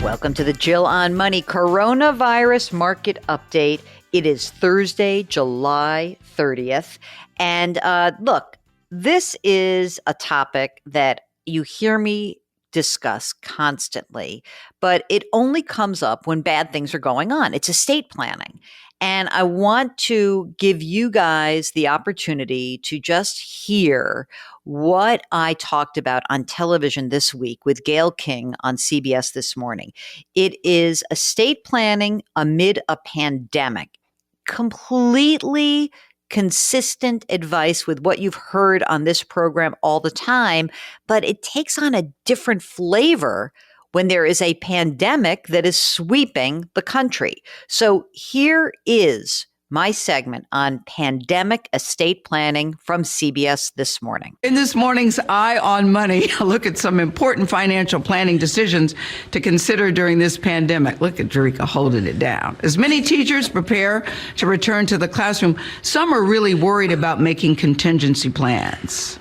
Welcome to the Jill on Money Coronavirus Market Update. It is Thursday, July 30th. And look, this is a topic that you hear me discuss constantly, but it only comes up when bad things are going on. It's estate planning. And I want to give you guys the opportunity to just hear what I talked about on television this week with Gayle King on CBS This Morning. It is estate planning amid a pandemic. Completely consistent advice with what you've heard on this program all the time, but it takes on a different flavor when there is a pandemic that is sweeping the country. So here is my segment on pandemic estate planning from CBS This Morning. In this morning's Eye on Money, a look at some important financial planning decisions to consider during this pandemic. Look at Jerika holding it down. As many teachers prepare to return to the classroom, some are really worried about making contingency plans.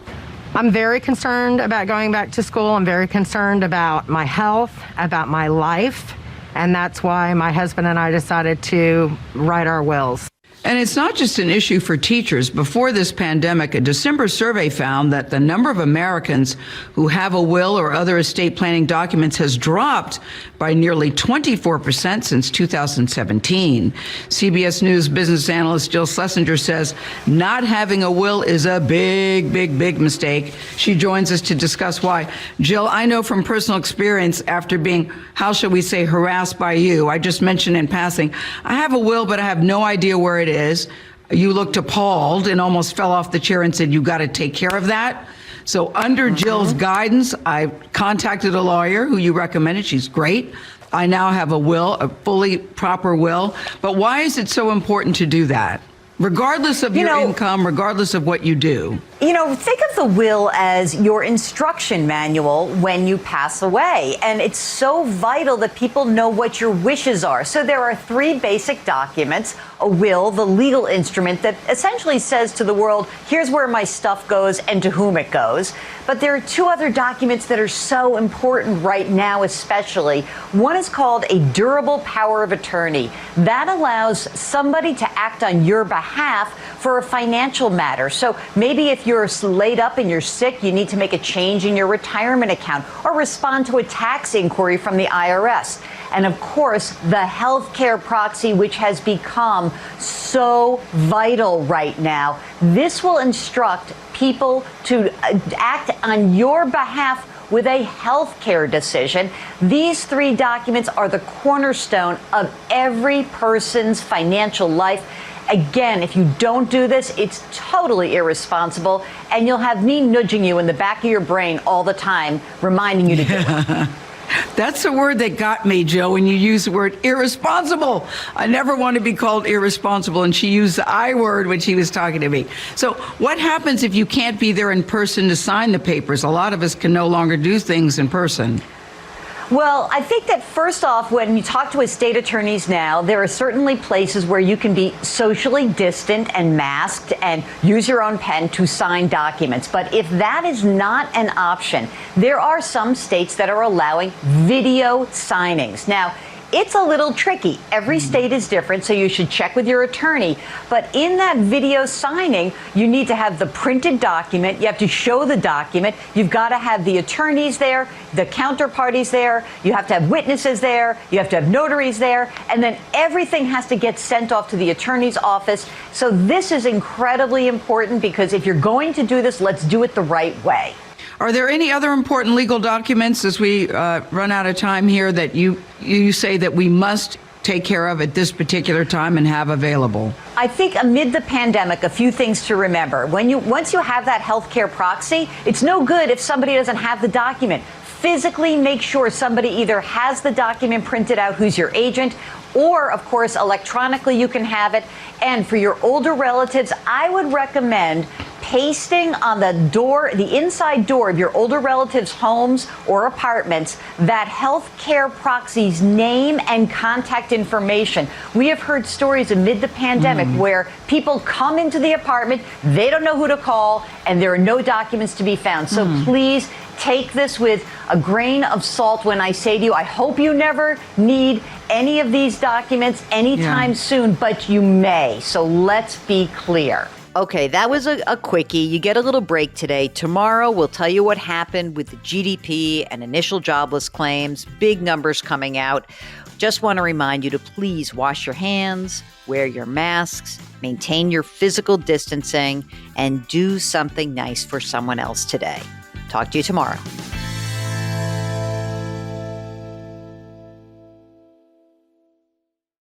I'm very concerned about going back to school. I'm very concerned about my health, about my life, and that's why my husband and I decided to write our wills. And it's not just an issue for teachers. Before this pandemic, a December survey found that the number of Americans who have a will or other estate planning documents has dropped by nearly 24% since 2017. CBS News business analyst Jill Schlesinger says not having a will is a big mistake. She joins us to discuss why. Jill, I know from personal experience after being, how shall we say, harassed by you. I just mentioned in passing, I have a will, but I have no idea where it is. You looked appalled and almost fell off the chair and said, you got to take care of that. So under Jill's guidance, I contacted a lawyer who you recommended. She's great. I now have a will, a fully proper will. But why is it so important to do that? Regardless of your income, regardless of what you do. Think of the will as your instruction manual when you pass away. And it's so vital that people know what your wishes are. So there are three basic documents: a will, the legal instrument that essentially says to the world, here's where my stuff goes and to whom it goes. But there are two other documents that are so important right now, especially. One is called a durable power of attorney. That allows somebody to act on your behalf for a financial matter. So maybe if you're laid up and you're sick, you need to make a change in your retirement account or respond to a tax inquiry from the IRS. And of course, the healthcare proxy, which has become so vital right now. This will instruct people to act on your behalf with a healthcare decision. These three documents are the cornerstone of every person's financial life. Again, if you don't do this, it's totally irresponsible, and you'll have me nudging you in the back of your brain all the time, reminding you to do it. That's the word that got me, Jill, when you use the word irresponsible. I never want to be called irresponsible, and she used the I word when she was talking to me. So what happens if you can't be there in person to sign the papers? A lot of us can no longer do things in person. Well, I think that first off, when you talk to estate attorneys now, there are certainly places where you can be socially distant and masked and use your own pen to sign documents. But if that is not an option, there are some states that are allowing video signings. Now, it's a little tricky. Every state is different, so you should check with your attorney. But in that video signing, you need to have the printed document. You have to show the document. You've got to have the attorneys there, the counterparties there. You have to have witnesses there. You have to have notaries there. And then everything has to get sent off to the attorney's office. So this is incredibly important because if you're going to do this, let's do it the right way. Are there any other important legal documents as we run out of time here that you say that we must take care of at this particular time and have available? I think amid the pandemic, a few things to remember. Once you have that healthcare proxy, it's no good if somebody doesn't have the document. Physically make sure somebody either has the document printed out, who's your agent, or, of course, electronically you can have it. And for your older relatives, I would recommend pasting on the door, the inside door of your older relatives' homes or apartments, that healthcare proxy's name and contact information. We have heard stories amid the pandemic where people come into the apartment, they don't know who to call, and there are no documents to be found. So please take this with a grain of salt when I say to you, I hope you never need any of these documents anytime soon, but you may. So let's be clear. Okay, that was a quickie. You get a little break today. Tomorrow, we'll tell you what happened with the GDP and initial jobless claims, big numbers coming out. Just want to remind you to please wash your hands, wear your masks, maintain your physical distancing, and do something nice for someone else today. Talk to you tomorrow.